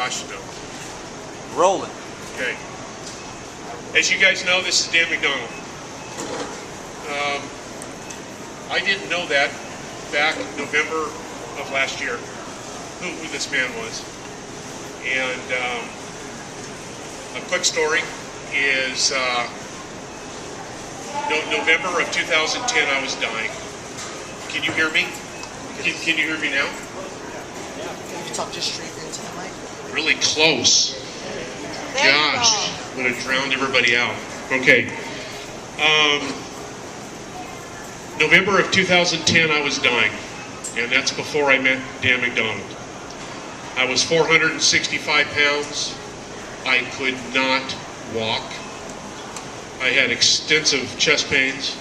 Josh know. Rolling. Okay. As you guys know, this is Dan McDonald. I didn't know that back in November of last year, who this man was. And a quick story is November of 2010, I was dying. Can you hear me? Can you hear me now? Can you talk just straight into the mic? Really close. Gosh, would have drowned everybody out. Okay. November of 2010, I was dying. And that's before I met Dan McDonald. I was 465 pounds. I could not walk. I had extensive chest pains.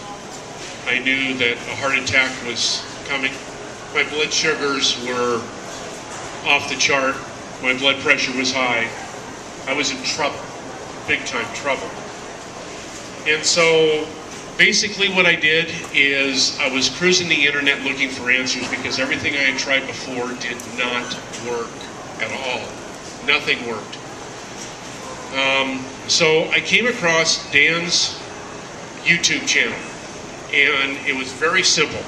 I knew that a heart attack was coming. My blood sugars were off the chart. My blood pressure was high. I was in trouble, big time trouble. And so basically what I did is I was cruising the internet looking for answers because everything I had tried before did not work at all. Nothing worked. So I came across Dan's YouTube channel, and it was very simple.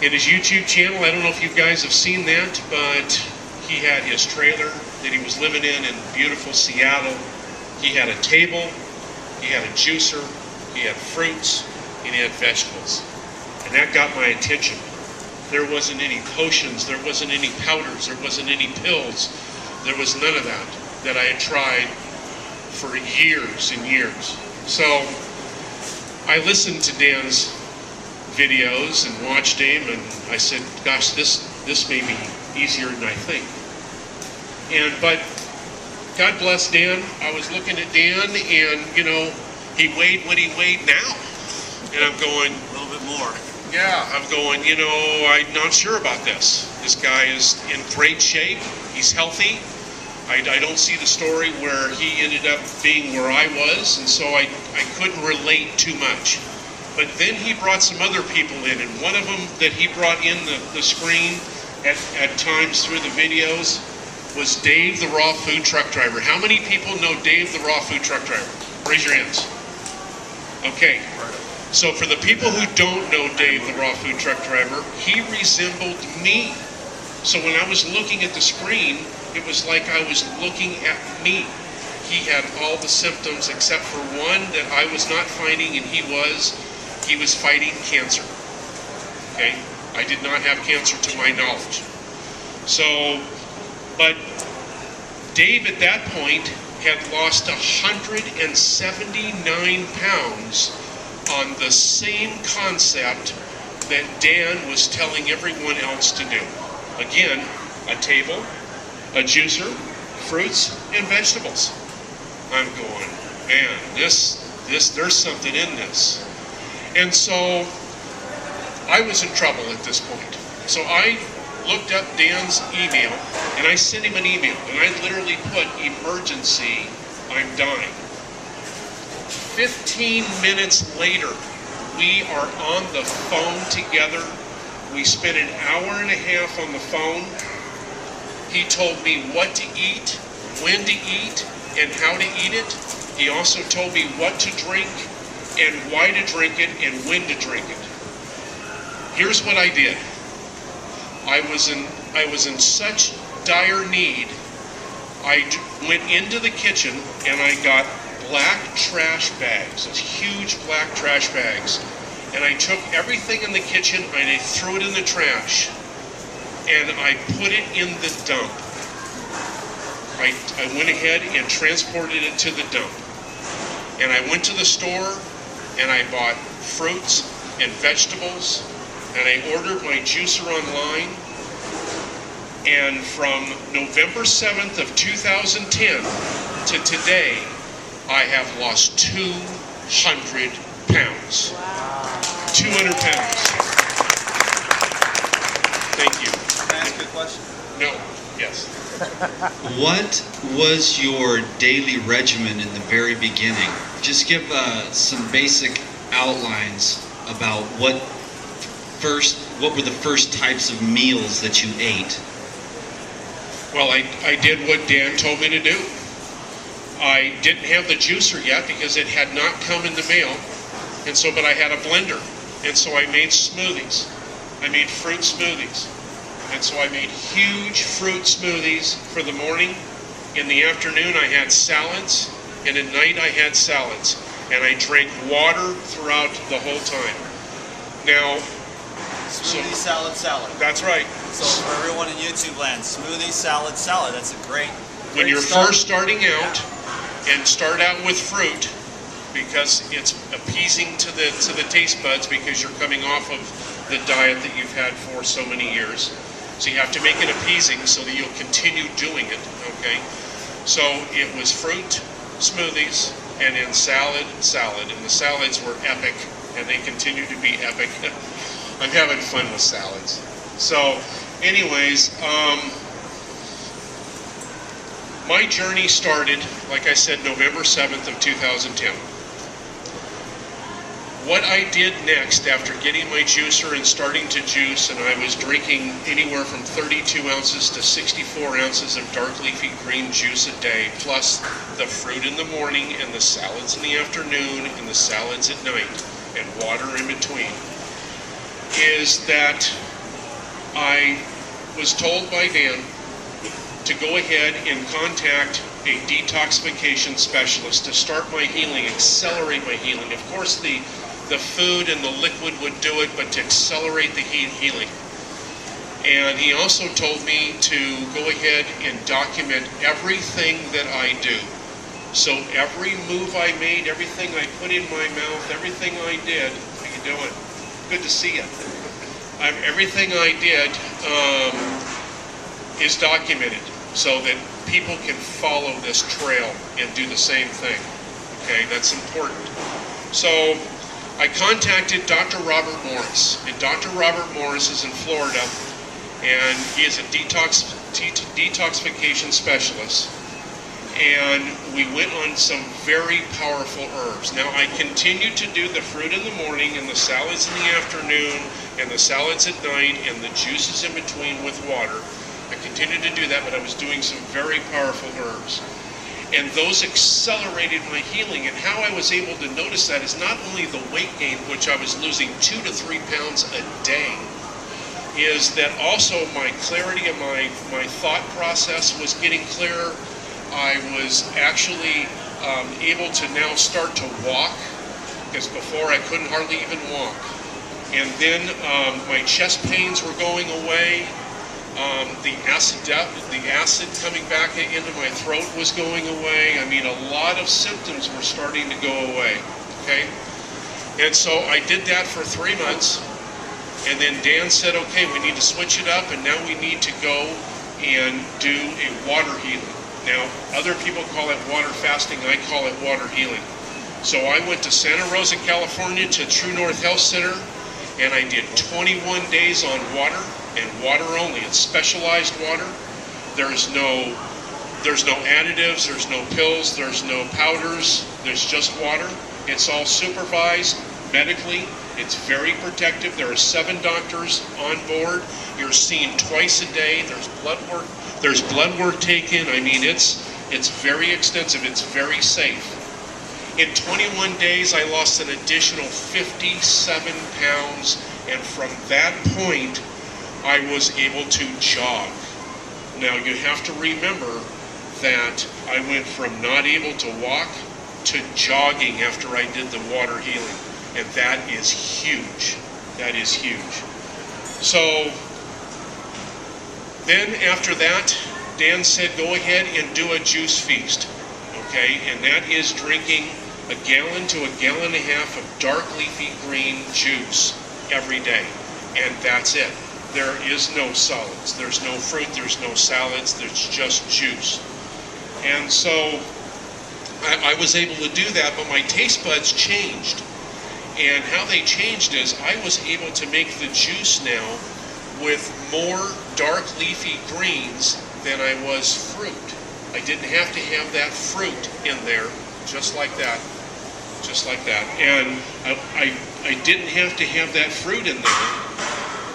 In his YouTube channel, I don't know if you guys have seen that, but he had his trailer that he was living in beautiful Seattle. He had a table, he had a juicer, he had fruits, and he had vegetables. And that got my attention. There wasn't any potions, there wasn't any powders, there wasn't any pills. There was none of that I had tried for years and years. So I listened to Dan's videos and watched him, and I said, gosh, this may be easier than I think. But God bless Dan. I was looking at Dan, and you know, he weighed what he weighed now. And I'm going, A little bit more. yeah, I'm going, you know, I'm not sure about this. This guy is in great shape. He's healthy. I don't see the story where he ended up being where I was, and so I couldn't relate too much. But then he brought some other people in, and one of them that he brought in the screen at times through the videos was Dave the Raw Food Truck Driver. How many people know Dave the Raw Food Truck Driver? Raise your hands. Okay. So for the people who don't know Dave the Raw Food Truck Driver, he resembled me. So when I was looking at the screen, it was like I was looking at me. He had all the symptoms except for one that I was not finding, and he was fighting cancer. Okay? I did not have cancer to my knowledge. So, but Dave at that point had lost 179 pounds on the same concept that Dan was telling everyone else to do. Again, a table, a juicer, fruits, and vegetables. I'm going, man, this, there's something in this. And so I was in trouble at this point. So I looked up Dan's email, and I sent him an email, and I literally put, emergency, I'm dying. 15 minutes later, we are on the phone together. We spent an hour and a half on the phone. He told me what to eat, when to eat, and how to eat it. He also told me what to drink, and why to drink it, and when to drink it. Here's what I did. I was in such dire need. I went into the kitchen and I got black trash bags, those huge black trash bags, and I took everything in the kitchen and I threw it in the trash, and I put it in the dump. I went ahead and transported it to the dump, and I went to the store and I bought fruits and vegetables, and I ordered my juicer online. And from November 7th of 2010 to today, I have lost 200 pounds. Wow. 200 pounds. Thank you. Can I ask you a question? No. Yes. What was your daily regimen in the very beginning? Just give some basic outlines about what were the first types of meals that you ate? Well, I did what Dan told me to do. I didn't have the juicer yet because it had not come in the mail, and so, but I had a blender, and so I made smoothies. I made fruit smoothies, and so I made huge fruit smoothies for the morning. In the afternoon, I had salads, and at night I had salads, and I drank water throughout the whole time. Now, Smoothie, salad. that's right. So for everyone in YouTube land, smoothie, salad. That's a great When you're start. first starting out, and start out with fruit, because it's appeasing to the taste buds, because you're coming off of the diet that you've had for so many years. So you have to make it appeasing so that you'll continue doing it, okay? So it was fruit, smoothies, and then salad, and the salads were epic, and they continue to be epic. I'm having fun with salads. So anyways, my journey started, like I said, November 7th of 2010. What I did next after getting my juicer and starting to juice, and I was drinking anywhere from 32 ounces to 64 ounces of dark leafy green juice a day, plus the fruit in the morning and the salads in the afternoon and the salads at night and water in between, is that I was told by Dan to go ahead and contact a detoxification specialist to start my healing, accelerate my healing. Of course, the food and the liquid would do it, but to accelerate the healing. And he also told me to go ahead and document everything that I do. So every move I made, everything I put in my mouth, everything I did, how you doing? Good to see you. Everything I did is documented, so that people can follow this trail and do the same thing. Okay, that's important. So I contacted Dr. Robert Morris, and Dr. Robert Morris is in Florida, and he is a detoxification specialist. And we went on some very powerful herbs. Now, I continued to do the fruit in the morning and the salads in the afternoon and the salads at night and the juices in between with water. I continued to do that, but I was doing some very powerful herbs. And those accelerated my healing. And how I was able to notice that is not only the weight gain, which I was losing 2 to 3 pounds a day, is that also my clarity of my thought process was getting clearer. I was actually able to now start to walk, because before I couldn't hardly even walk. And then my chest pains were going away. The acid coming back into my throat was going away. I mean, a lot of symptoms were starting to go away, okay? And so I did that for 3 months, and then Dan said, okay, we need to switch it up, and now we need to go and do a water healing. Now, other people call it water fasting, I call it water healing. So I went to Santa Rosa, California, to True North Health Center, and I did 21 days on water, and water only. It's specialized water. There's no additives, there's no pills, there's no powders, there's just water. It's all supervised medically. It's very protective. There are 7 doctors on board. You're seen twice a day. There's blood work taken. I mean, it's very extensive. It's very safe. In 21 days, I lost an additional 57 pounds, and from that point, I was able to jog. Now, you have to remember that I went from not able to walk to jogging after I did the water healing, and that is huge. That is huge. So then after that, Dan said, go ahead and do a juice feast, okay? And that is drinking a gallon to a gallon and a half of dark leafy green juice every day, and that's it. There is no solids, there's no fruit, there's no salads, there's just juice. And so I was able to do that, but my taste buds changed. And how they changed is I was able to make the juice now with more dark leafy greens than I was fruit. I didn't have to have that fruit in there, just like that. Just like that. And I didn't have to have that fruit in there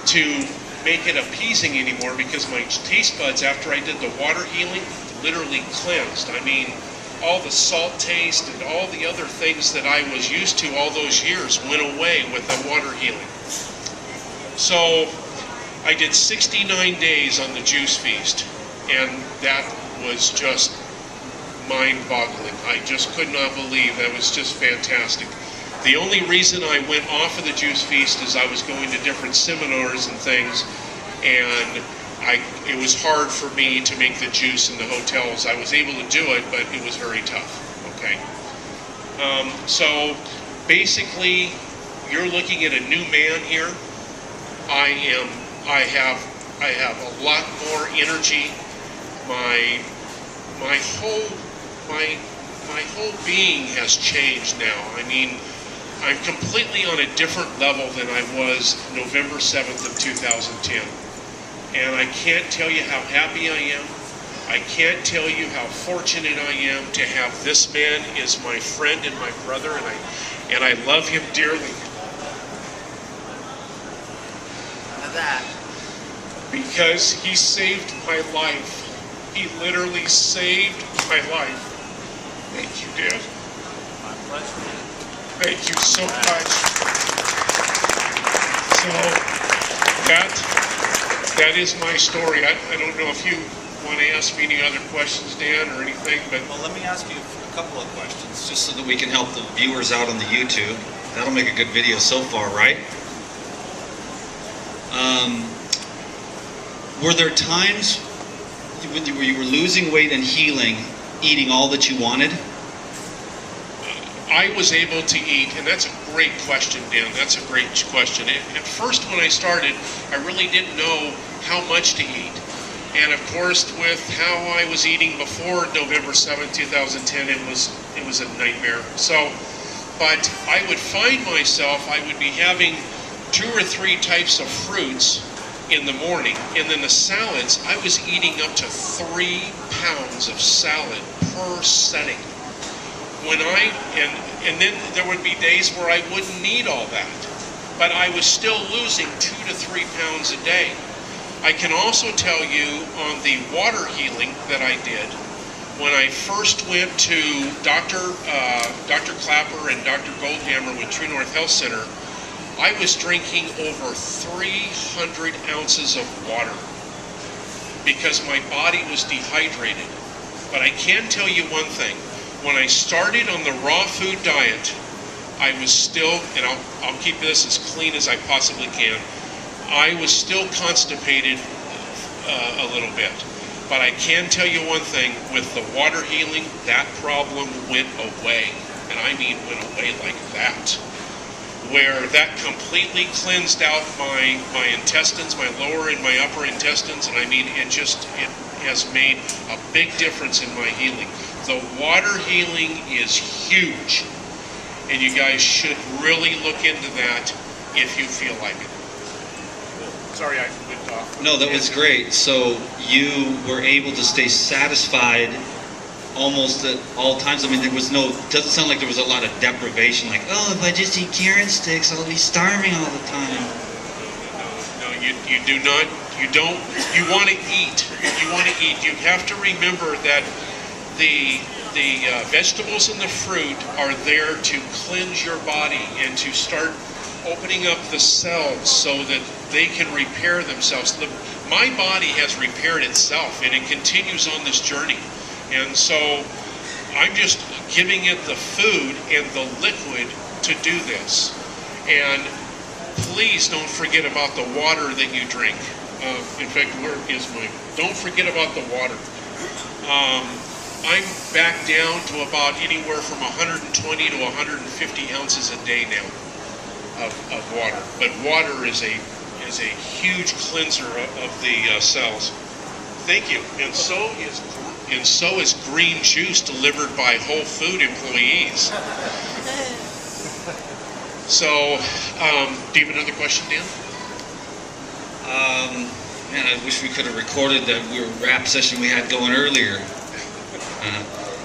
to make it appeasing anymore because my taste buds, after I did the water healing, literally cleansed. I mean, all the salt taste and all the other things that I was used to all those years went away with the water healing. So I did 69 days on the juice feast, and that was just mind-boggling. I just could not believe. That was just fantastic. The only reason I went off of the juice feast is I was going to different seminars and things, and it was hard for me to make the juice in the hotels. I was able to do it, but it was very tough. Okay. So basically, you're looking at a new man here. I have a lot more energy. My whole being has changed now. I mean, I'm completely on a different level than I was November 7th of 2010. And I can't tell you how happy I am. I can't tell you how fortunate I am to have this man as my friend and my brother, and I love him dearly. Now that. Because he saved my life. He literally saved my life. Thank you, Dad. My pleasure. Thank you so much. So that is my story. I don't know if you want to ask me any other questions, Dan, or anything, but Well, let me ask you a couple of questions. Just so that we can help the viewers out on the YouTube. That'll make a good video so far, right? Were there times where you were losing weight and healing, eating all that you wanted? I was able to eat, and that's a great question, Dan. That's a great question. At first, when I started, I really didn't know how much to eat. And of course, with how I was eating before November 7th, 2010, it was a nightmare. So, but I would find myself, I would be having 2 or 3 types of fruits in the morning, and then the salads, I was eating up to 3 pounds of salad per setting. And then there would be days where I wouldn't need all that, but I was still losing 2 to 3 pounds a day. I can also tell you on the water healing that I did, when I first went to Dr. Clapper and Dr. Goldhammer with True North Health Center, I was drinking over 300 ounces of water because my body was dehydrated. But I can tell you one thing. When I started on the raw food diet, I was still, and I'll keep this as clean as I possibly can, I was still constipated a little bit. But I can tell you one thing, with the water healing, that problem went away. And I mean went away like that. Where that completely cleansed out my intestines, my lower and my upper intestines, and I mean, it has made a big difference in my healing. The water healing is huge, and you guys should really look into that if you feel like it. Sorry, I went off. No, that was great. So you were able to stay satisfied almost at all times. I mean, doesn't sound like there was a lot of deprivation, like, oh, if I just eat carrot sticks, I'll be starving all the time. No, you do not, you want to eat. You want to eat. You have to remember that the vegetables and the fruit are there to cleanse your body and to start opening up the cells so that they can repair themselves. My body has repaired itself, and it continues on this journey. And so I'm just giving it the food and the liquid to do this. And please don't forget about the water that you drink. In fact, where is mine? Don't forget about the water. I'm back down to about anywhere from 120 to 150 ounces a day now of water. But water is a huge cleanser of the cells. Thank you. And so is green juice delivered by Whole Food employees. So, do you have another question, Dan? Man, I wish we could have recorded that rap session we had going earlier.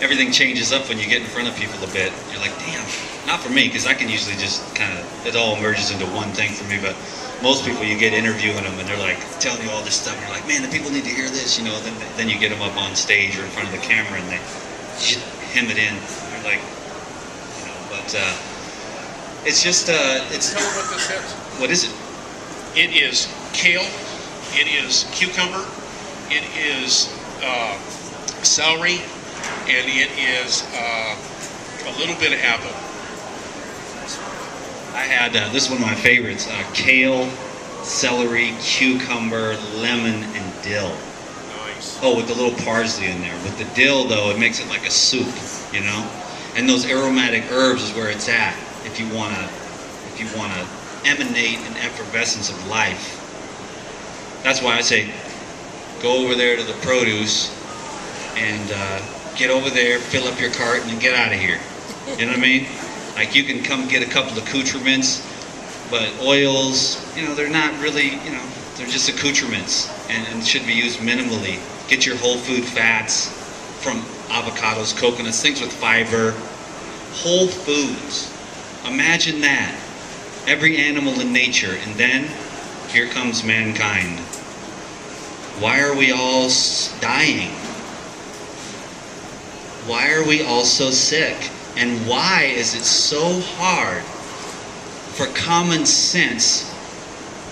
Everything changes up when you get in front of people a bit. You're like, damn, not for me, because I can usually just kind of, it all merges into one thing for me. But most people, you get interviewing them and they're like telling you all this stuff. And you're like, man, the people need to hear this, you know. Then you get them up on stage or in front of the camera and they hem it in. You're like, you know, but it's just it's. Tell them what this is. What is it? It is kale, it is cucumber, it is celery, and it is a little bit of apple. I had this is one of my favorites: kale, celery, cucumber, lemon, and dill. Nice. Oh, with the little parsley in there. With the dill, though, it makes it like a soup, you know. And those aromatic herbs is where it's at. If you wanna emanate an effervescence of life. That's why I say, go over there to the produce and get over there, fill up your cart, and then get out of here. You know what I mean? Like, you can come get a couple of accoutrements, but oils, you know, they're not really, you know, they're just accoutrements and should be used minimally. Get your whole food fats from avocados, coconuts, things with fiber. Whole foods. Imagine that. Every animal in nature, and then here comes mankind. Why are we all dying? Why are we all so sick? And why is it so hard for common sense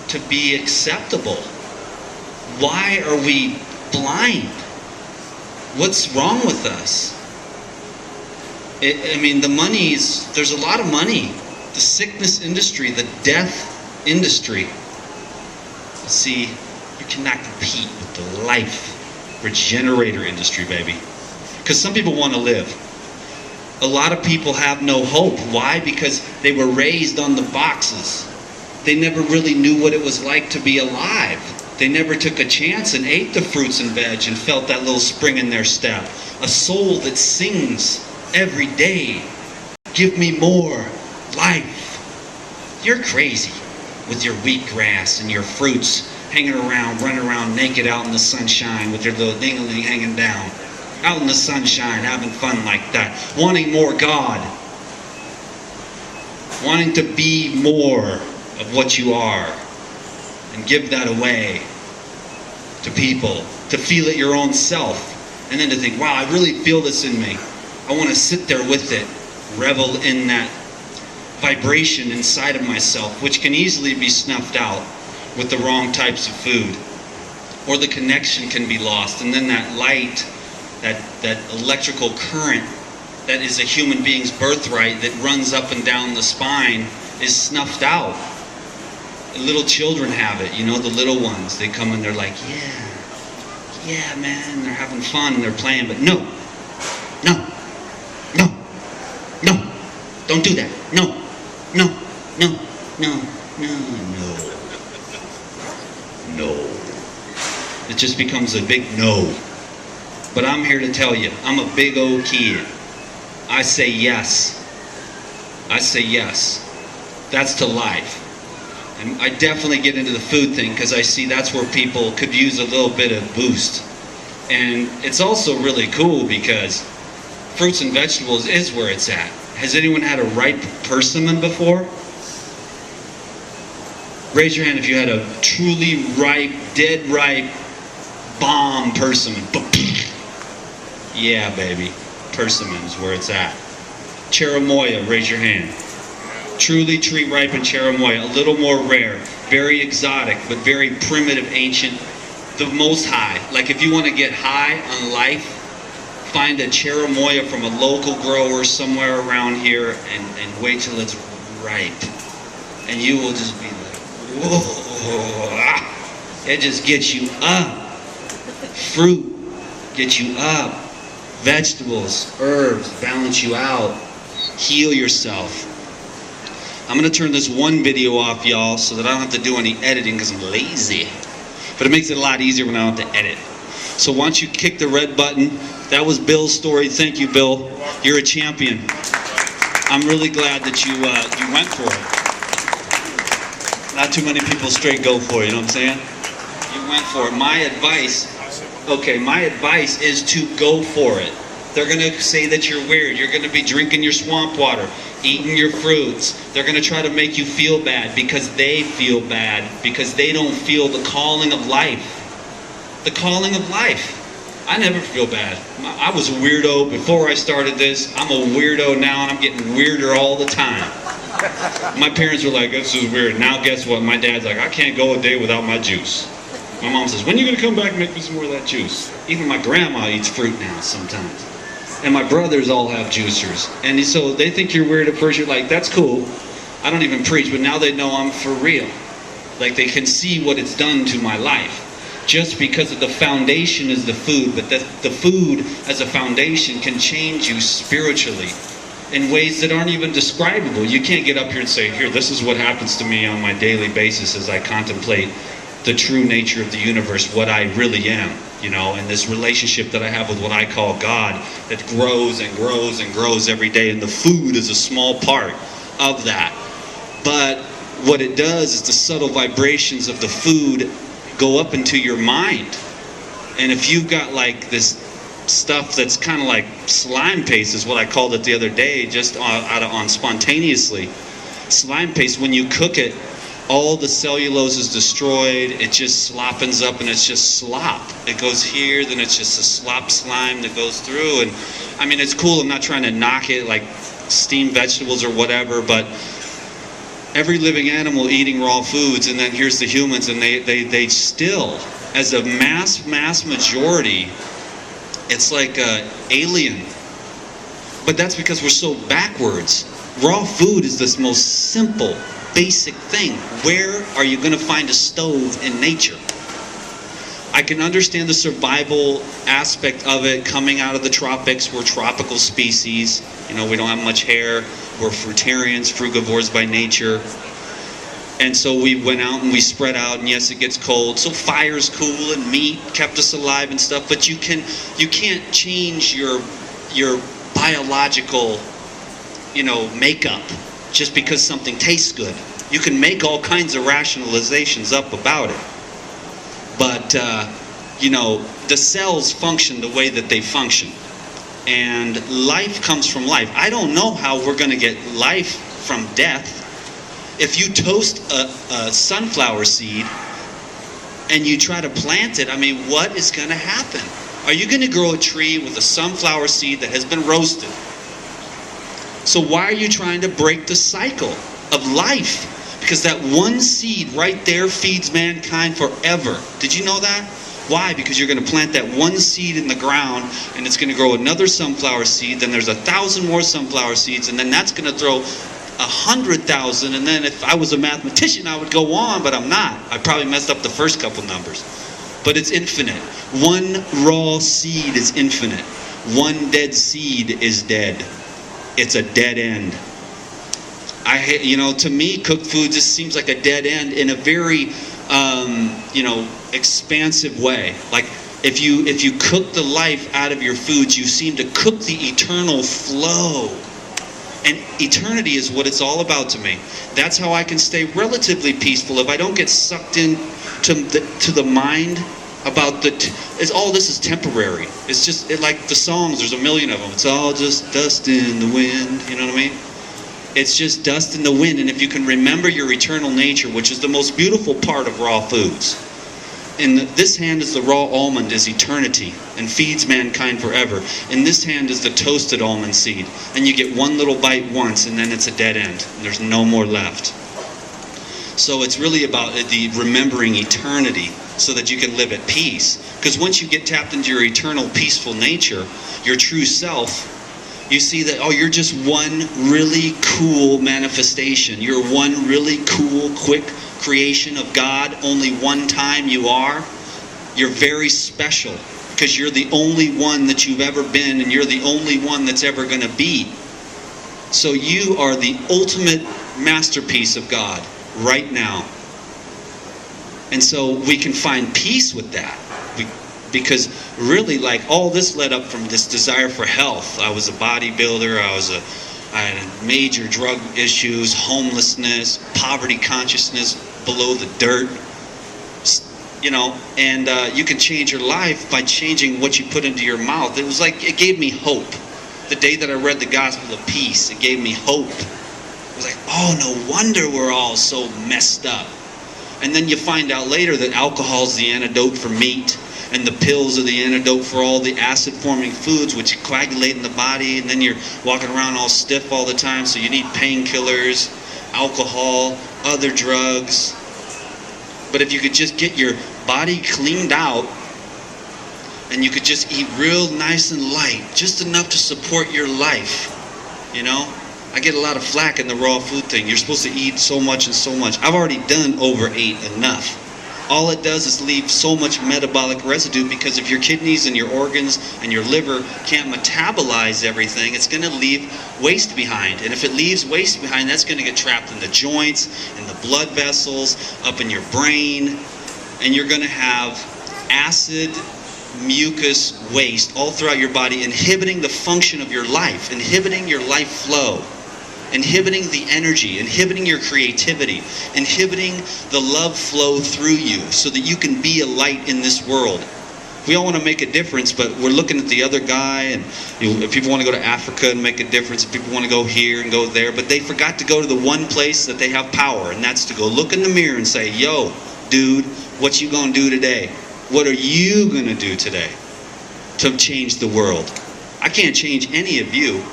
to be acceptable? Why are we blind? What's wrong with us? I mean, there's a lot of money. The sickness industry, the death industry. See, you cannot compete with the life regenerator industry, baby. Because some people want to live. A lot of people have no hope. Why? Because they were raised on the boxes. They never really knew what it was like to be alive. They never took a chance and ate the fruits and veg and felt that little spring in their step. A soul that sings every day, give me more life. You're crazy with your wheatgrass and your fruits hanging around, running around naked out in the sunshine with your little ding-a-ling hanging down. Out in the sunshine, having fun like that. Wanting more God. Wanting to be more of what you are. And give that away to people. To feel it your own self. And then to think, wow, I really feel this in me. I want to sit there with it. Revel in that vibration inside of myself, which can easily be snuffed out with the wrong types of food. Or the connection can be lost. And then that light, that electrical current that is a human being's birthright that runs up and down the spine is snuffed out. Little children have it, you know, the little ones. They come and they're like, yeah, man, they're having fun and they're playing, but no, don't do that. No. It just becomes a big no. But I'm here to tell you, I'm a big old kid. I say yes. That's to life. And I definitely get into the food thing because I see that's where people could use a little bit of boost. And it's also really cool because fruits and vegetables is where it's at. Has anyone had a ripe persimmon before? Raise your hand if you had a truly ripe, dead ripe, bomb persimmon. Yeah, baby. Persimmon's where it's at. Cherimoya, raise your hand. Truly tree ripened cherimoya, a little more rare, very exotic, but very primitive, ancient, the most high. Like if you want to get high on life, find a cherimoya from a local grower somewhere around here and wait till it's ripe. And you will just be like, whoa. It just gets you up. Fruit gets you up. Vegetables, herbs balance you out. Heal yourself. I'm going to turn this one video off, y'all, so that I don't have to do any editing because I'm lazy. But it makes it a lot easier when I don't have to edit. So why don't you kick the red button? That was Bill's story. Thank you, Bill. You're a champion. I'm really glad that you went for it. Not too many people straight go for it, you know what I'm saying? You went for it. My advice is to go for it. They're going to say that you're weird. You're going to be drinking your swamp water, eating your fruits. They're going to try to make you feel bad because they feel bad, because they don't feel the calling of life. The calling of life. I never feel bad. I was a weirdo before I started this. I'm a weirdo now, and I'm getting weirder all the time. My parents were like, this is weird. Now guess what? My dad's like, I can't go a day without my juice. My mom says, when are you going to come back and make me some more of that juice? Even my grandma eats fruit now sometimes. And my brothers all have juicers. And so they think you're weird at first. You're like, that's cool. I don't even preach, but now they know I'm for real. Like they can see what it's done to my life. Just because of the foundation is the food, but the food as a foundation can change you spiritually in ways that aren't even describable. You can't get up here and say, here, this is what happens to me on my daily basis as I contemplate the true nature of the universe, what I really am, you know, and this relationship that I have with what I call God that grows and grows and grows every day, and the food is a small part of that. But what it does is the subtle vibrations of the food go up into your mind. And if you've got like this stuff that's kind of like slime paste is what I called it the other day, just on spontaneously. Slime paste, when you cook it, all the cellulose is destroyed. It just sloppens up, and it's just slop. It goes here, then it's just a slop slime that goes through. And I mean, it's cool. I'm not trying to knock it like steamed vegetables or whatever, but every living animal eating raw foods, and then here's the humans, and they still, as a mass majority, it's like alien. But that's because we're so backwards. Raw food is this most simple, basic thing. Where are you going to find a stove in nature? I can understand the survival aspect of it coming out of the tropics. We're tropical species. You know, we don't have much hair. We're fruitarians, frugivores by nature. And so we went out and we spread out, and yes, it gets cold. So fire's cool, and meat kept us alive and stuff. But you can't change your biological, makeup just because something tastes good. You can make all kinds of rationalizations up about it. But, the cells function the way that they function. And life comes from life. I don't know how we're going to get life from death. If you toast a sunflower seed and you try to plant it, what is going to happen? Are you going to grow a tree with a sunflower seed that has been roasted? So why are you trying to break the cycle of life? Because that one seed right there feeds mankind forever. Did you know that? Why? Because you're going to plant that one seed in the ground, and it's going to grow another sunflower seed, then there's 1,000 more sunflower seeds, and then that's going to throw 100,000, and then if I was a mathematician, I would go on, but I'm not. I probably messed up the first couple numbers. But it's infinite. One raw seed is infinite. One dead seed is dead. It's a dead end. To me, cooked food just seems like a dead end in a very, expansive way. Like if you cook the life out of your foods, you seem to cook the eternal flow. And eternity is what it's all about to me. That's how I can stay relatively peaceful if I don't get sucked in to the mind about all this is temporary. It's just like the songs. There's a million of them. It's all just dust in the wind. You know what I mean? It's just dust in the wind. And if you can remember your eternal nature, which is the most beautiful part of raw foods. In this hand is the raw almond, is eternity, and feeds mankind forever. In this hand is the toasted almond seed. And you get one little bite once, and then it's a dead end. And there's no more left. So it's really about the remembering eternity so that you can live at peace. Because once you get tapped into your eternal peaceful nature, your true self, you see that, you're just one really cool manifestation. You're one really cool, quick creation of God. Only one time you are. You're very special because you're the only one that you've ever been, and you're the only one that's ever going to be. So you are the ultimate masterpiece of God right now. And so we can find peace with that. Because really, all this led up from this desire for health. I was a bodybuilder. I had major drug issues, homelessness, poverty consciousness, below the dirt. and you can change your life by changing what you put into your mouth. It was like, it gave me hope. The day that I read the Gospel of Peace, it gave me hope. It was like, oh, no wonder we're all so messed up. And then you find out later that alcohol is the antidote for meat, and the pills are the antidote for all the acid-forming foods which coagulate in the body, and then you're walking around all stiff all the time, so you need painkillers, alcohol, other drugs. But if you could just get your body cleaned out, and you could just eat real nice and light, just enough to support your life, I get a lot of flack in the raw food thing. You're supposed to eat so much and so much. I've already done overate enough. All it does is leave so much metabolic residue, because if your kidneys and your organs and your liver can't metabolize everything, it's going to leave waste behind. And if it leaves waste behind, that's going to get trapped in the joints, in the blood vessels, up in your brain, and you're going to have acid, mucus waste all throughout your body, inhibiting the function of your life, inhibiting your life flow, inhibiting the energy, inhibiting your creativity, inhibiting the love flow through you, so that you can be a light in this world. We all want to make a difference, but we're looking at the other guy, and if people want to go to Africa and make a difference, if people want to go here and go there, but they forgot to go to the one place that they have power, and that's to go look in the mirror and say, yo, dude, what you gonna do today? What are you going to do today to change the world? I can't change any of you.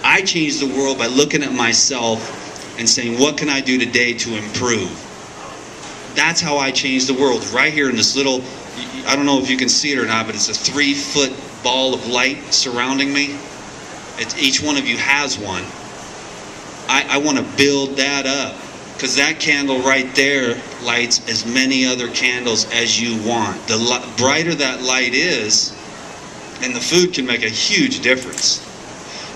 I change the world by looking at myself and saying, what can I do today to improve? That's how I change the world. Right here in this little, I don't know if you can see it or not, but it's a 3-foot ball of light surrounding me. Each one of you has one. I want to build that up. Because that candle right there lights as many other candles as you want. The brighter that light is, and the food can make a huge difference.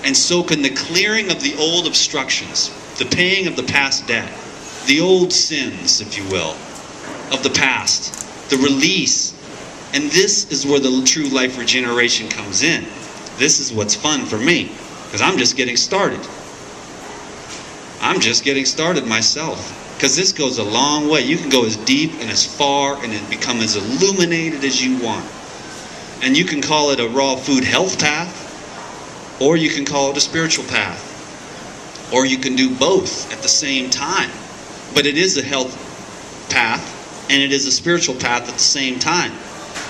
And so can the clearing of the old obstructions, the paying of the past debt, the old sins, if you will, of the past, the release. And this is where the true life regeneration comes in. This is what's fun for me, because I'm just getting started. I'm just getting started myself, because this goes a long way. You can go as deep and as far and then become as illuminated as you want. And you can call it a raw food health path, or you can call it a spiritual path, or you can do both at the same time. But it is a health path and it is a spiritual path at the same time.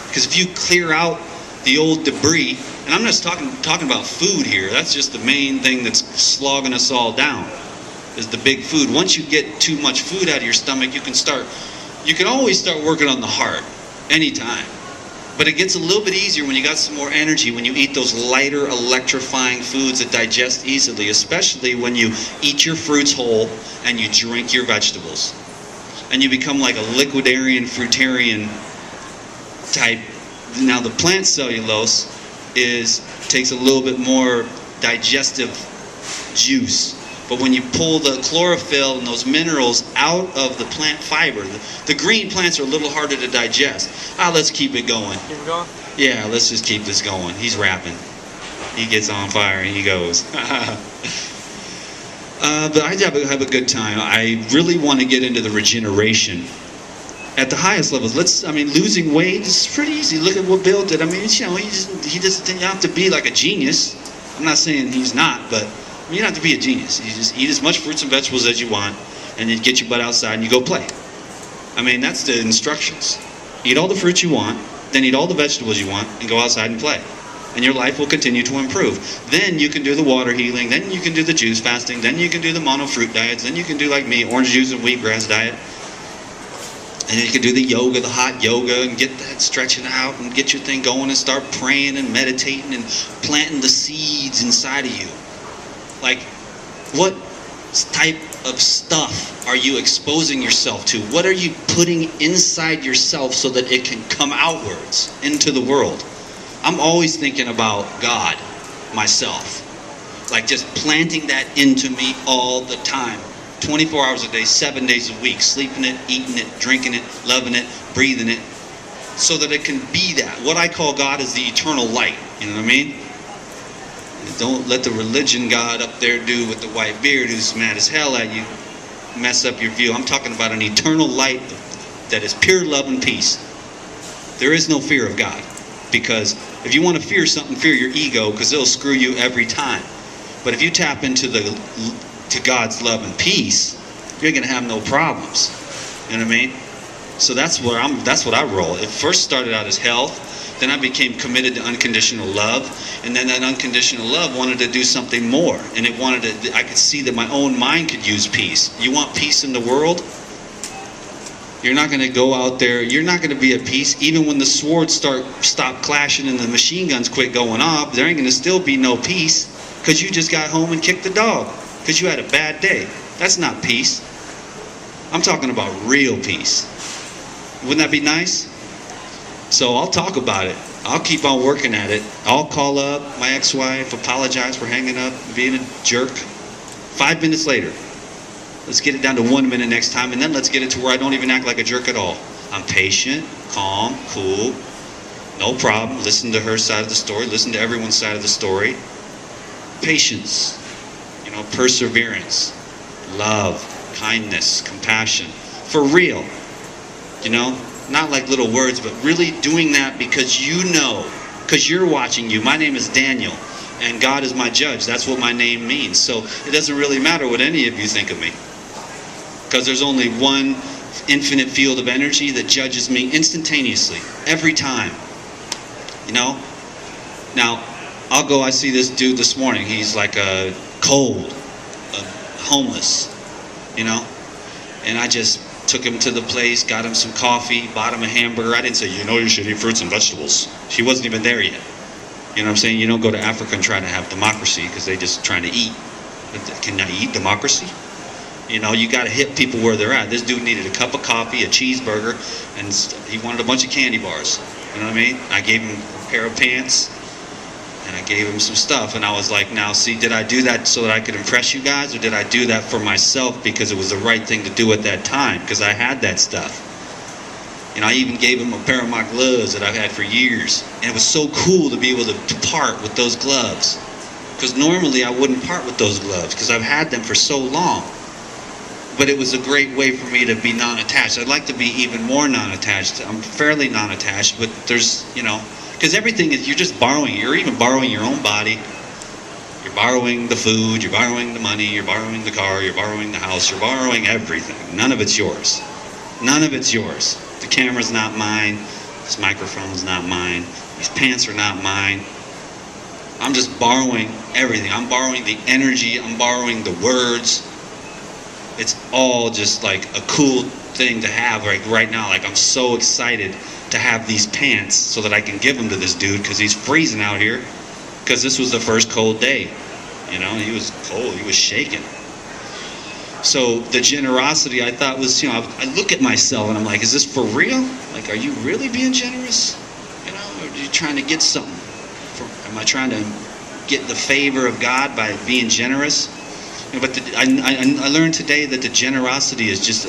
Because if you clear out the old debris, and I'm just talking about food here, that's just the main thing that's slogging us all down, is the big food. Once you get too much food out of your stomach, you can always start working on the heart, anytime. But it gets a little bit easier when you got some more energy, when you eat those lighter, electrifying foods that digest easily, especially when you eat your fruits whole and you drink your vegetables. And you become like a liquidarian, fruitarian type. Now the plant cellulose takes a little bit more digestive juice. But when you pull the chlorophyll and those minerals out of the plant fiber, the green plants are a little harder to digest. Let's keep it going. Keep it going? Yeah, let's just keep this going. He's rapping. He gets on fire and he goes. But I have a good time. I really want to get into the regeneration at the highest levels. Losing weight is pretty easy. Look at what Bill did. He doesn't have to be like a genius. I'm not saying he's not, but you don't have to be a genius. You just eat as much fruits and vegetables as you want, and then get your butt outside and you go play. That's the instructions. Eat all the fruits you want, then eat all the vegetables you want, and go outside and play. And your life will continue to improve. Then you can do the water healing, then you can do the juice fasting, then you can do the mono fruit diets, then you can do like me, orange juice and wheatgrass diet. And then you can do the yoga, the hot yoga, and get that stretching out and get your thing going and start praying and meditating and planting the seeds inside of you. Like, what type of stuff are you exposing yourself to? What are you putting inside yourself so that it can come outwards into the world? I'm always thinking about God, myself. Like just planting that into me all the time. 24 hours a day, 7 days a week. Sleeping it, eating it, drinking it, loving it, breathing it. So that it can be that. What I call God is the eternal light. You know what I mean? Don't let the religion God up there do with the white beard who's mad as hell at you mess up your view. I'm talking about an eternal light that is pure love and peace. There is no fear of God. Because if you want to fear something, fear your ego, because it'll screw you every time. But if you tap into to God's love and peace, you're going to have no problems. You know what I mean? So that's what I roll. It first started out as health, then I became committed to unconditional love, and then that unconditional love wanted to do something more, and I could see that my own mind could use peace. You want peace in the world? You're not going to go out there, you're not going to be at peace. Even when the swords stop clashing and the machine guns quit going off, there ain't going to still be no peace, because you just got home and kicked the dog because you had a bad day. That's not peace. I'm talking about real peace. Wouldn't that be nice? So I'll talk about it. I'll keep on working at it. I'll call up my ex-wife, apologize for hanging up, being a jerk. 5 minutes later, let's get it down to 1 minute next time, and then let's get it to where I don't even act like a jerk at all. I'm patient, calm, cool, no problem. Listen to her side of the story. Listen to everyone's side of the story. Patience, perseverance, love, kindness, compassion. For real. Not like little words, but really doing that because because you're watching you. My name is Daniel, and God is my judge. That's what my name means. So it doesn't really matter what any of you think of me, because there's only one infinite field of energy that judges me instantaneously, every time. Now, I see this dude this morning. He's like a cold, homeless, and I just took him to the place, got him some coffee, bought him a hamburger. I didn't say, you should eat fruits and vegetables. She wasn't even there yet. You know what I'm saying? You don't go to Africa and try to have democracy because they just trying to eat. Can I eat democracy? You got to hit people where they're at. This dude needed a cup of coffee, a cheeseburger, and he wanted a bunch of candy bars. You know what I mean? I gave him a pair of pants, and I gave him some stuff, and I was like, now see, did I do that so that I could impress you guys, or did I do that for myself because it was the right thing to do at that time, because I had that stuff? I even gave him a pair of my gloves that I've had for years, and it was so cool to be able to part with those gloves, because normally I wouldn't part with those gloves because I've had them for so long. But it was a great way for me to be non-attached. I'd like to be even more non-attached. I'm fairly non-attached, but there's, because everything is, you're just borrowing. You're even borrowing your own body. You're borrowing the food. You're borrowing the money. You're borrowing the car. You're borrowing the house. You're borrowing everything. None of it's yours. None of it's yours. The camera's not mine. This microphone's not mine. These pants are not mine. I'm just borrowing everything. I'm borrowing the energy. I'm borrowing the words. It's all just like a cool thing to have right now. Like, I'm so excited to have these pants so that I can give them to this dude because he's freezing out here, because this was the first cold day. He was cold. He was shaking. So the generosity, I thought, was, I look at myself and I'm like, is this for real? Like, are you really being generous? Or are you trying to get something? Am I trying to get the favor of God by being generous? But I learned today that the generosity is just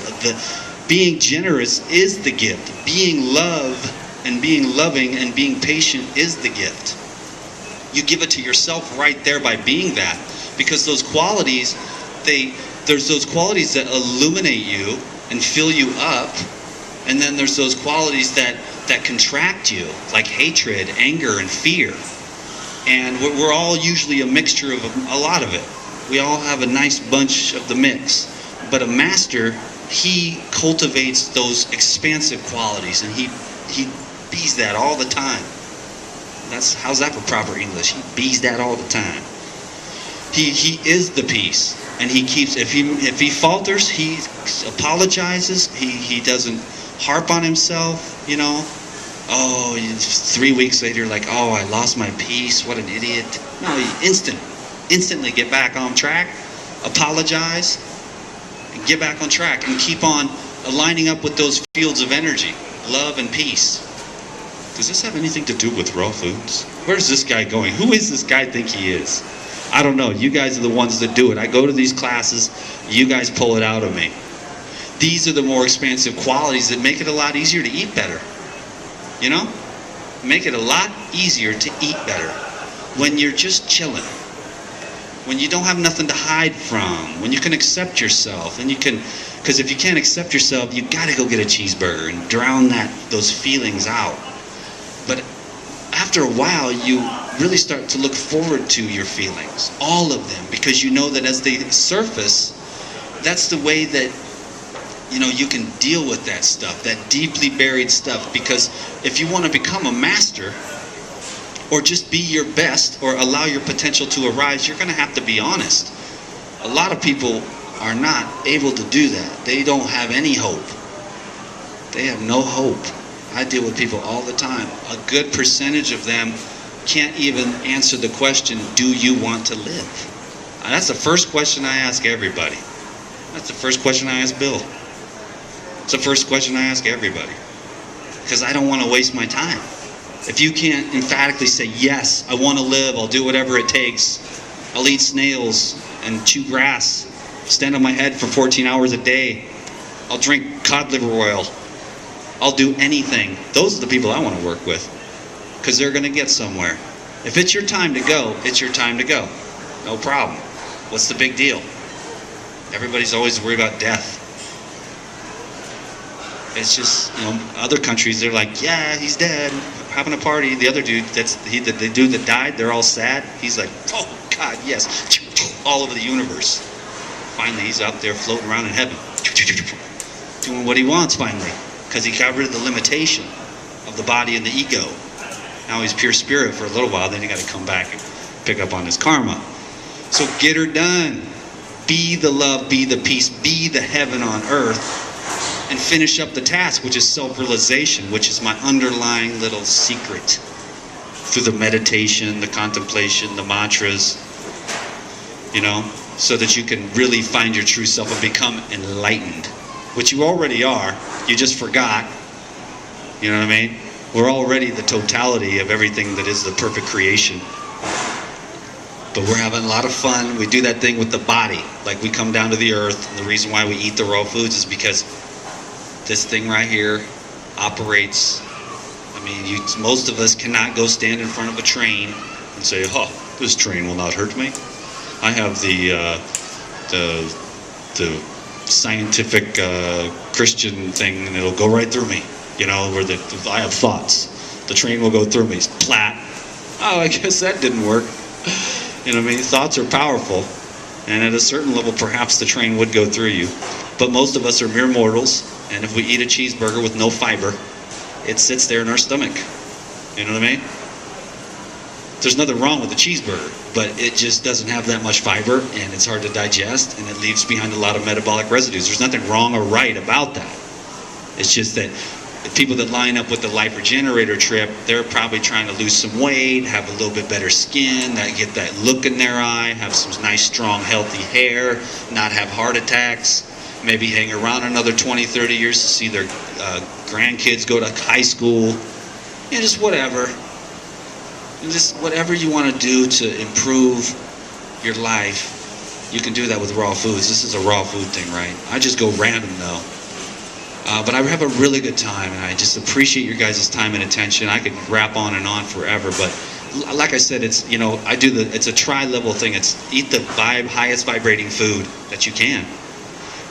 being generous is the gift. Being love and being loving and being patient is the gift. You give it to yourself right there by being that, because those qualities, there's those qualities that illuminate you and fill you up, and then there's those qualities that contract you, like hatred, anger, and fear. And we're all usually a mixture of a lot of it. We all have a nice bunch of the mix. But a master, he cultivates those expansive qualities, and he bees that all the time. How's that for proper English? He bees that all the time. He is the peace, and he keeps. If he falters, he apologizes. He doesn't harp on himself. 3 weeks later, like, oh, I lost my peace. What an idiot. No, he instantly get back on track, apologize, and get back on track, and keep on aligning up with those fields of energy, love and peace. Does this have anything to do with raw foods? Where's this guy going? Who is this guy think he is? I don't know. You guys are the ones that do it. I go to these classes. You guys pull it out of me. These are the more expansive qualities that make it a lot easier to eat better. Make it a lot easier to eat better when you're just chilling. When you don't have nothing to hide from, when you can accept yourself, and because if you can't accept yourself, you got to go get a cheeseburger and drown those feelings out. But after a while, you really start to look forward to your feelings, all of them, because you know that as they surface, that's the way that you can deal with that stuff, that deeply buried stuff. Because if you want to become a master, or just be your best, or allow your potential to arise, you're going to have to be honest. A lot of people are not able to do that. They don't have any hope. They have no hope. I deal with people all the time. A good percentage of them can't even answer the question, do you want to live? That's the first question I ask everybody. That's the first question I ask Bill. It's the first question I ask everybody. Because I don't want to waste my time. If you can't emphatically say, yes, I want to live, I'll do whatever it takes. I'll eat snails and chew grass, stand on my head for 14 hours a day. I'll drink cod liver oil. I'll do anything. Those are the people I want to work with. Because they're going to get somewhere. If it's your time to go, it's your time to go. No problem. What's the big deal? Everybody's always worried about death. It's just, other countries, they're like, yeah, he's dead, having a party. The other dude, the dude that died, they're all sad. He's like, oh, God, yes. All over the universe. Finally, he's out there floating around in heaven. Doing what he wants, finally. Because he got rid of the limitation of the body and the ego. Now he's pure spirit for a little while, then he got to come back and pick up on his karma. So get her done. Be the love, be the peace, be the heaven on earth. And finish up the task, which is self-realization, which is my underlying little secret. Through the meditation, the contemplation, the mantras, so that you can really find your true self and become enlightened. Which you already are, you just forgot. You know what I mean? We're already the totality of everything that is the perfect creation. But we're having a lot of fun. We do that thing with the body. Like we come down to the earth, and the reason why we eat the raw foods is because this thing right here operates. Most of us cannot go stand in front of a train and say, this train will not hurt me. I have the scientific Christian thing, and it'll go right through me. Where I have thoughts. The train will go through me. Splat. Oh, I guess that didn't work. Thoughts are powerful. And at a certain level, perhaps the train would go through you. But most of us are mere mortals. And if we eat a cheeseburger with no fiber, it sits there in our stomach. You know what I mean? There's nothing wrong with the cheeseburger, but it just doesn't have that much fiber, and it's hard to digest, and it leaves behind a lot of metabolic residues. There's nothing wrong or right about that. It's just that the people that line up with the Life Regenerator trip, they're probably trying to lose some weight, have a little bit better skin, get that look in their eye, have some nice, strong, healthy hair, not have heart attacks, maybe hang around another 20, 30 years to see their grandkids go to high school. Just whatever. Just whatever you want to do to improve your life, you can do that with raw foods. This is a raw food thing, right? I just go random, though. But I have a really good time, and I just appreciate your guys' time and attention. I could rap on and on forever, but like I said, it's it's a tri-level thing. It's eat the highest vibrating food that you can,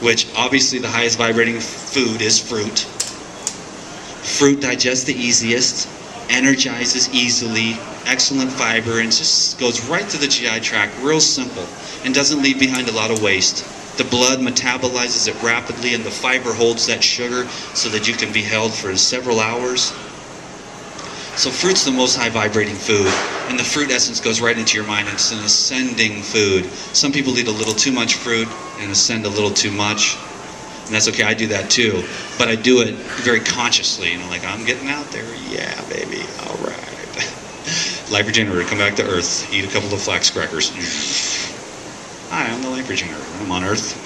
which obviously the highest vibrating food is fruit. Fruit digests the easiest, energizes easily, excellent fiber, and just goes right to the GI tract, real simple, and doesn't leave behind a lot of waste. The blood metabolizes it rapidly, and the fiber holds that sugar so that you can be held for several hours. So fruit's the most high vibrating food, and the fruit essence goes right into your mind. It's an ascending food. Some people eat a little too much fruit and ascend a little too much, and that's okay. I do that too, but I do it very consciously. Like I'm getting out there. Yeah, baby. All right. Life Regenerator, come back to Earth. Eat a couple of flax crackers. Hi, I'm the Life Regenerator. I'm on Earth.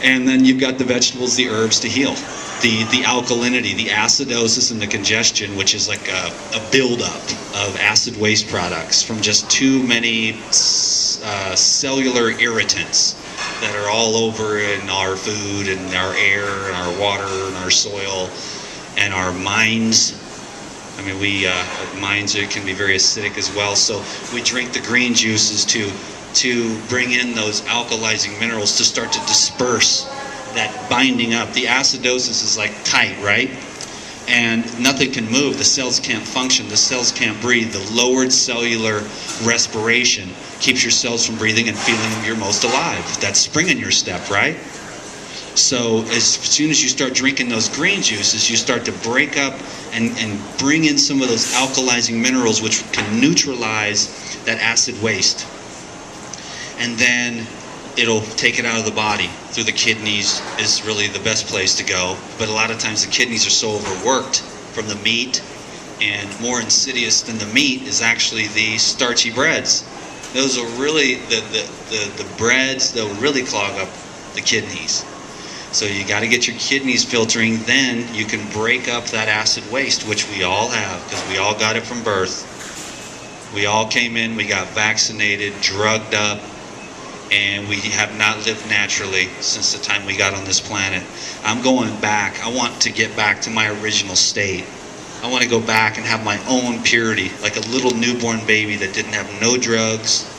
And then you've got the vegetables, the herbs to heal. The alkalinity, the acidosis, and the congestion, which is like a buildup of acid waste products from just too many cellular irritants that are all over in our food and our air and our water and our soil and our minds. Minds can be very acidic as well. So we drink the green juices to bring in those alkalizing minerals to start to disperse that binding up. The acidosis is like tight, right? and nothing can move. The cells can't function. The cells can't breathe. The lowered cellular respiration keeps your cells from breathing and feeling your most alive. That's spring in your step, right? So as soon as you start drinking those green juices, you start to break up and bring in some of those alkalizing minerals which can neutralize that acid waste. And then it'll take it out of the body. Through the kidneys is really the best place to go. But a lot of times the kidneys are so overworked from the meat, and more insidious than the meat is actually the starchy breads. Those are really, the breads that will really clog up the kidneys. So you got to get your kidneys filtering, then you can break up that acid waste, which we all have, because we all got it from birth. We all came in, we got vaccinated, drugged up, and we have not lived naturally since the time we got on this planet. I'm going back. I want to get back to my original state. I want to go back and have my own purity, like a little newborn baby that didn't have no drugs.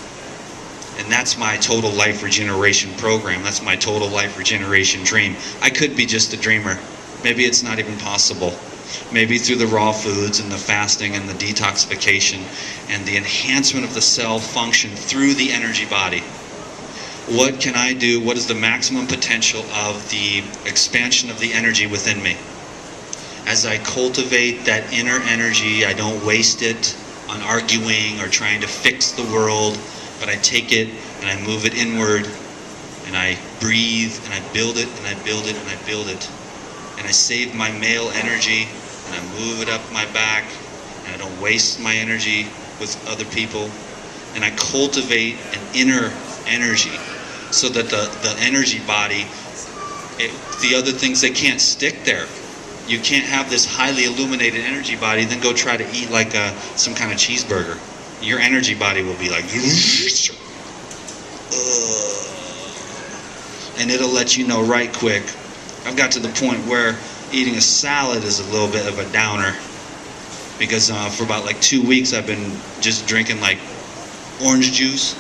And that's my total life regeneration program. That's my total life regeneration dream. I could be just a dreamer. Maybe it's not even possible. Maybe through the raw foods and the fasting and the detoxification and the enhancement of the cell function through the energy body. What can I do? What is the maximum potential of the expansion of the energy within me? As I cultivate that inner energy, I don't waste it on arguing or trying to fix the world, but I take it and I move it inward, and I breathe and I build it and I build it and I build it. And I save my male energy and I move it up my back, and I don't waste my energy with other people. And I cultivate an inner energy so that the energy body, the other things, they can't stick there. You can't have this highly illuminated energy body then go try to eat like some kind of cheeseburger. Your energy body will be like, and it'll let you know right quick. I've got to the point where eating a salad is a little bit of a downer, because for about like 2 weeks I've been just drinking like orange juice,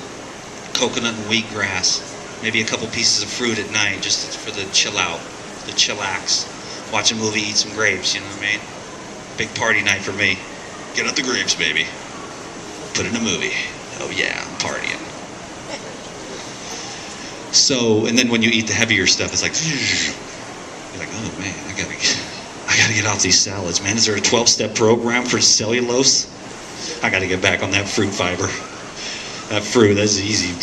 coconut and wheatgrass, maybe a couple pieces of fruit at night just for the chill out, the chillax. Watch a movie, eat some grapes, you know what I mean? Big party night for me. Get out the grapes, baby. Put in a movie. Oh yeah, I'm partying. So, and then when you eat the heavier stuff, it's like, you're like, oh man, I gotta get off these salads, man. Is there a 12-step program for cellulose? I gotta get back on that fruit fiber. That fruit, that's easy.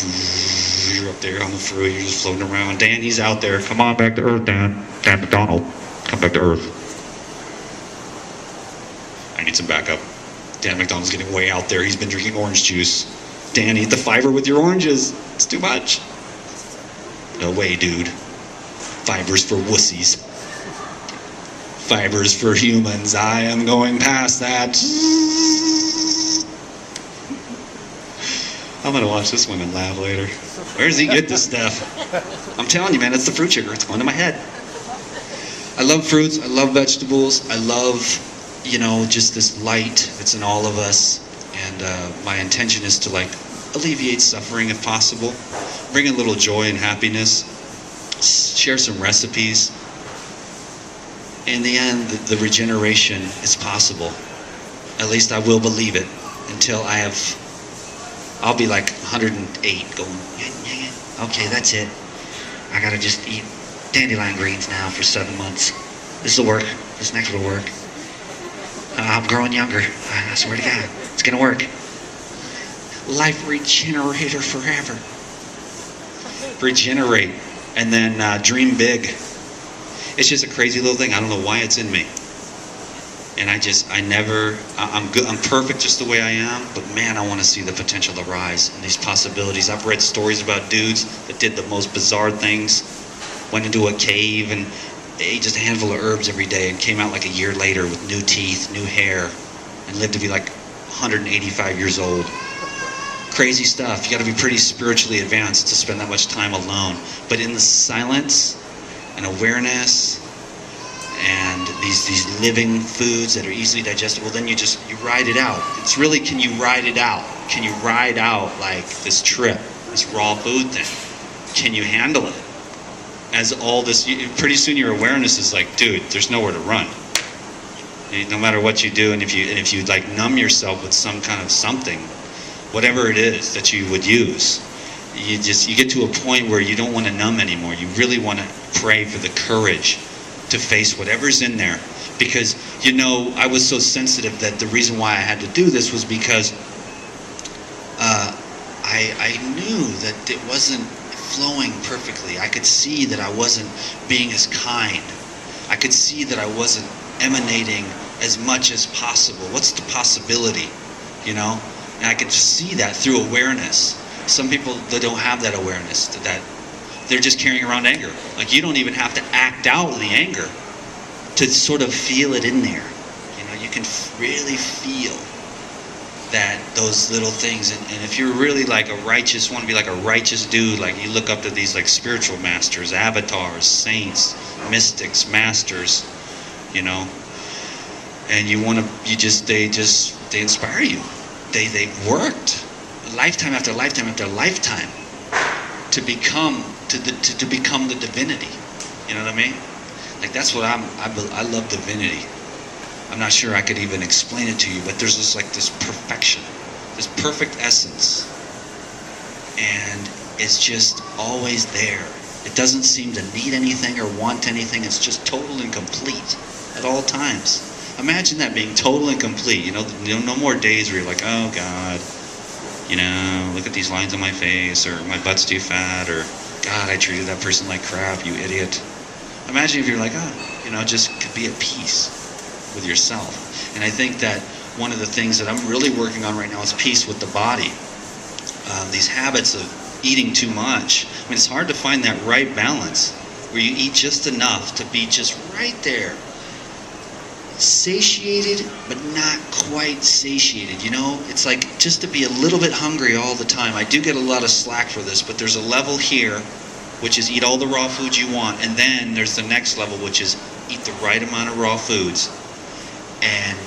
You're up there on the fruit, you're just floating around. Dan, he's out there. Come on back to Earth, Dan. Dan McDonald, come back to Earth. I need some backup. Dan McDonald's getting way out there. He's been drinking orange juice. Dan, eat the fiber with your oranges. It's too much. No way, dude. Fibers for wussies. Fibers for humans. I am going past that. I'm going to watch this one and laugh later. Where does he get this stuff? I'm telling you, man, it's the fruit sugar. It's going to my head. I love fruits. I love vegetables. I love, just this light that's in all of us. And my intention is to alleviate suffering if possible. Bring a little joy and happiness. Share some recipes. In the end, the regeneration is possible. At least I will believe it until I'll be like 108 going, okay, that's it. I gotta just eat dandelion greens now for 7 months. This will work. This next will work. I'm growing younger. I swear to God, it's gonna work. Life regenerator forever. Regenerate, and then dream big. It's just a crazy little thing. I don't know why it's in me. And I'm good. I'm perfect just the way I am, but man, I want to see the potential to rise and these possibilities. I've read stories about dudes that did the most bizarre things, went into a cave and ate just a handful of herbs every day and came out like a year later with new teeth, new hair, and lived to be like 185 years old. Crazy stuff. You got to be pretty spiritually advanced to spend that much time alone. But in the silence and awareness and these living foods that are easily digestible, then you ride it out. It's really, can you ride it out? Can you ride out like this trip, this raw food thing? Can you handle it? As all this, pretty soon your awareness is like, dude, there's nowhere to run. No matter what you do, and if you like numb yourself with some kind of something, whatever it is that you would use, you get to a point where you don't want to numb anymore. You really want to pray for the courage to face whatever's in there. Because, I was so sensitive that the reason why I had to do this was because I knew that it wasn't flowing perfectly. I could see that I wasn't being as kind. I could see that I wasn't emanating as much as possible. What's the possibility? And I could see that through awareness. Some people, they don't have that awareness, that they're just carrying around anger. Like, you don't even have to act out the anger to sort of feel it in there. You can really feel that, those little things. And if you're really like want to be like a righteous dude, like you look up to these like spiritual masters, avatars, saints, mystics, masters, and they inspire you. They worked lifetime after lifetime after lifetime to become the divinity. You know what I mean? Like, that's what I love divinity. I'm not sure I could even explain it to you, but there's this perfection, this perfect essence, and it's just always there. It doesn't seem to need anything or want anything. It's just total and complete at all times. Imagine that, being total and complete. No more days where you're like, oh God, look at these lines on my face, or my butt's too fat, or God, I treated that person like crap, you idiot. Imagine if you're like, just could be at peace with yourself. And I think that one of the things that I'm really working on right now is peace with the body. These habits of eating too much. It's hard to find that right balance where you eat just enough to be just right there. Satiated, but not quite satiated. It's like just to be a little bit hungry all the time. I do get a lot of slack for this, but there's a level here, which is eat all the raw foods you want, and then there's the next level, which is eat the right amount of raw foods, and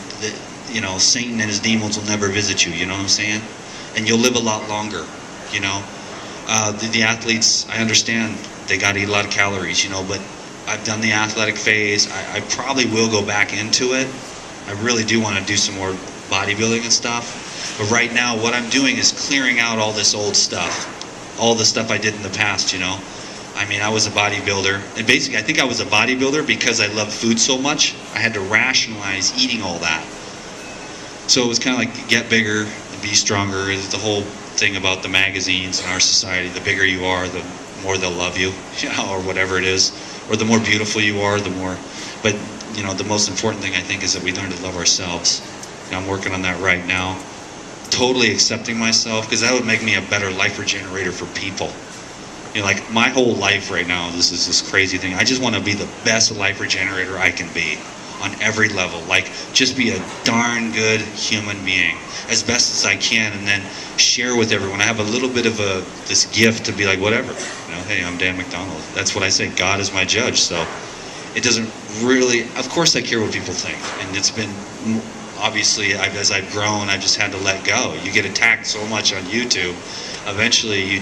Satan and his demons will never visit you. You know what I'm saying? And you'll live a lot longer. The athletes, I understand they got to eat a lot of calories. But I've done the athletic phase. I probably will go back into it. I really do want to do some more bodybuilding and stuff. But right now, what I'm doing is clearing out all this old stuff, all the stuff I did in the past. I was a bodybuilder, and basically I think I was a bodybuilder because I loved food so much. I had to rationalize eating all that. So it was kind of like get bigger and be stronger. It's the whole thing about the magazines in our society. The bigger you are, the more they'll love you, or whatever it is. Or the more beautiful you are, the more. But, the most important thing I think is that we learn to love ourselves. I'm working on that right now. Totally accepting myself, because that would make me a better life regenerator for people. Like my whole life right now, this is this crazy thing. I just want to be the best life regenerator I can be on every level. Like, just be a darn good human being as best as I can, and then share with everyone. I have a little bit of this gift to be like, whatever. Hey, I'm Dan McDonald. That's what I say. God is my judge. So it doesn't really, of course I care what people think. And it's been, obviously, as I've grown, I've just had to let go. You get attacked so much on YouTube. Eventually you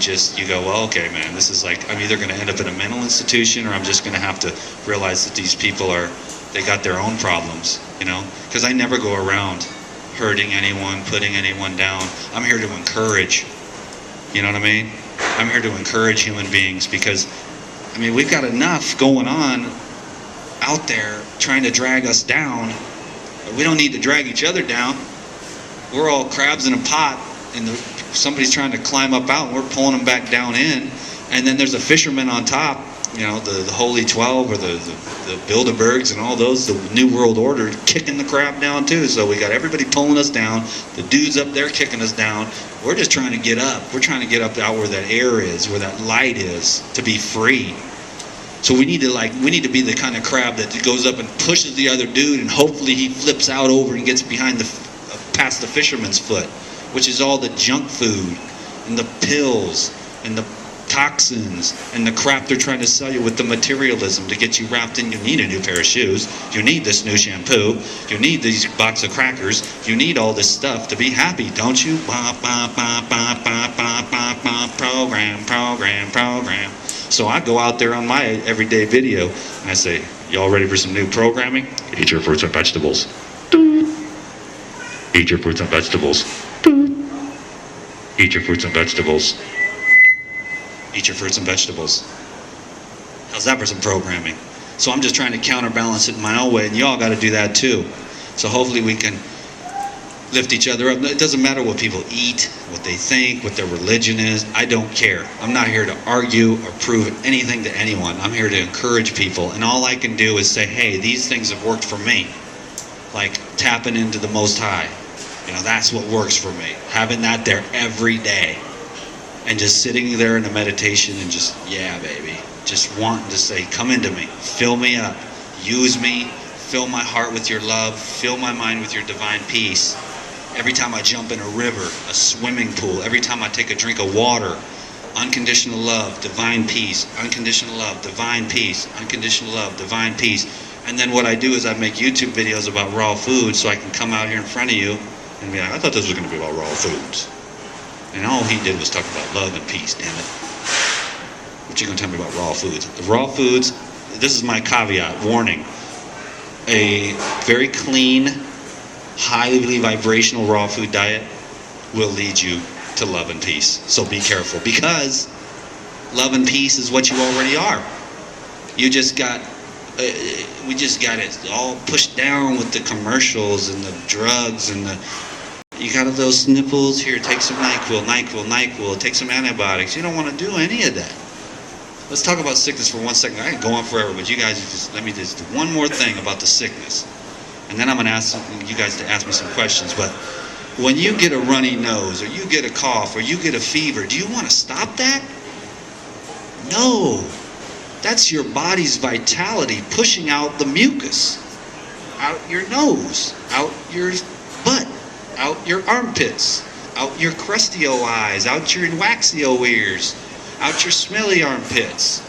go, well, okay, man, this is like, I'm either going to end up in a mental institution, or I'm just going to have to realize that these people they got their own problems, because I never go around hurting anyone, putting anyone down. I'm here to encourage, you know what I mean? I'm here to encourage human beings, because, we've got enough going on out there trying to drag us down. We don't need to drag each other down. We're all crabs in a pot, and somebody's trying to climb up out, and we're pulling them back down in. And then there's a fisherman on top, the Holy 12, or the Bilderbergs and all those, the New World Order, kicking the crap down too. So we got everybody pulling us down, the dudes up there kicking us down. We're just trying to get up. We're trying to get up out where that air is, where that light is, to be free. So we need to be the kind of crab that goes up and pushes the other dude, and hopefully he flips out over and gets behind past the fisherman's foot, which is all the junk food and the pills and the toxins and the crap they're trying to sell you with the materialism to get you wrapped in. You need a new pair of shoes. You need this new shampoo. You need these box of crackers. You need all this stuff to be happy, don't you? Program. So I go out there on my everyday video and I say, y'all ready for some new programming? Eat your fruits and vegetables. Eat your fruits and vegetables. Eat your fruits and vegetables. Eat your fruits and vegetables. How's that for some programming? So I'm just trying to counterbalance it in my own way, and y'all got to do that too. So hopefully we can lift each other up. It doesn't matter what people eat, what they think, what their religion is. I don't care. I'm not here to argue or prove anything to anyone. I'm here to encourage people, and all I can do is say, hey, these things have worked for me. Like tapping into the Most High. You know, that's what works for me. Having that there every day. And just sitting there in a meditation and just, yeah, baby. Just wanting to say, come into me. Fill me up. Use me. Fill my heart with your love. Fill my mind with your divine peace. Every time I jump in a river, a swimming pool, every time I take a drink of water, unconditional love, divine peace, unconditional love, divine peace, unconditional love, divine peace. And then what I do is I make YouTube videos about raw food so I can come out here in front of you and be like, I thought this was going to be about raw foods. And all he did was talk about love and peace, damn it. What you going to tell me about raw foods? The raw foods, this is my caveat, warning. A very clean, highly vibrational raw food diet will lead you to love and peace. So be careful, because love and peace is what you already are. You just got, we just got it all pushed down with the commercials and the drugs and the, you got those sniffles, here, take some NyQuil, take some antibiotics. You don't want to do any of that. Let's talk about sickness for 1 second. I can go on forever, but you guys just, let me just do one more thing about the sickness. And then I'm going to ask you guys to ask me some questions. But when you get a runny nose, or you get a cough, or you get a fever, do you want to stop that? No. That's your body's vitality pushing out the mucus. Out your nose, out your butt, out your armpits, out your crustio eyes, out your waxio ears, out your smelly armpits.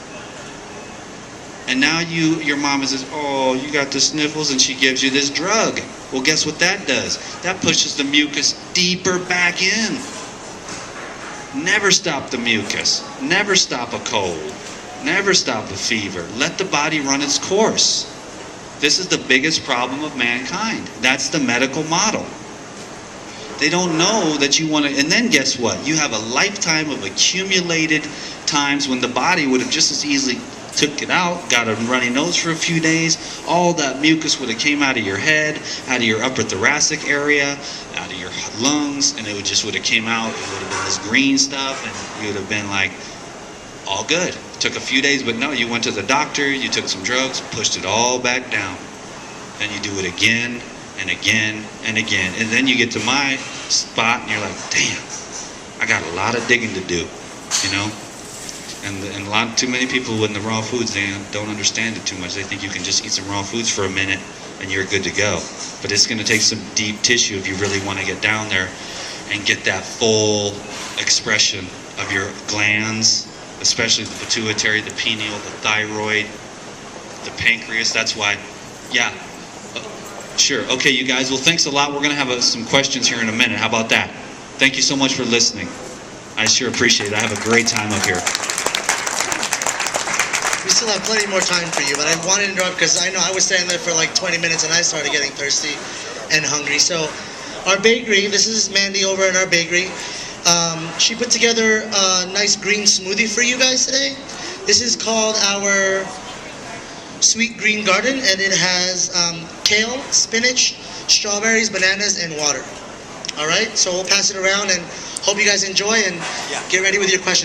And now your mama says, oh, you got the sniffles, and she gives you this drug. Well, guess what that does? That pushes the mucus deeper back in. Never stop the mucus. Never stop a cold. Never stop a fever. Let the body run its course. This is the biggest problem of mankind. That's the medical model. They don't know that you want to, and then guess what? You have a lifetime of accumulated times when the body would have just as easily took it out, got a runny nose for a few days, all that mucus would have came out of your head, out of your upper thoracic area, out of your lungs, and it would have came out, it would have been this green stuff, and you would have been like, all good. It took a few days, but no, you went to the doctor, you took some drugs, pushed it all back down. Then you do it again, and again, and again. And then you get to my spot, and you're like, damn, I got a lot of digging to do, you know? And a lot too many people in the raw foods, they don't understand it too much. They think you can just eat some raw foods for a minute and you're good to go. But it's going to take some deep tissue if you really want to get down there and get that full expression of your glands, especially the pituitary, the pineal, the thyroid, the pancreas. That's why, yeah. Sure. Okay, you guys. Well, thanks a lot. We're going to have some questions here in a minute. How about that? Thank you so much for listening. I sure appreciate it. I have a great time up here. We still have plenty more time for you, but I wanted to interrupt because I know I was standing there for like 20 minutes and I started getting thirsty and hungry. So our bakery, this is Mandy over in our bakery. She put together a nice green smoothie for you guys today. This is called our Sweet Green Garden, and it has kale, spinach, strawberries, bananas, and water. All right, so we'll pass it around and hope you guys enjoy and get ready with your questions.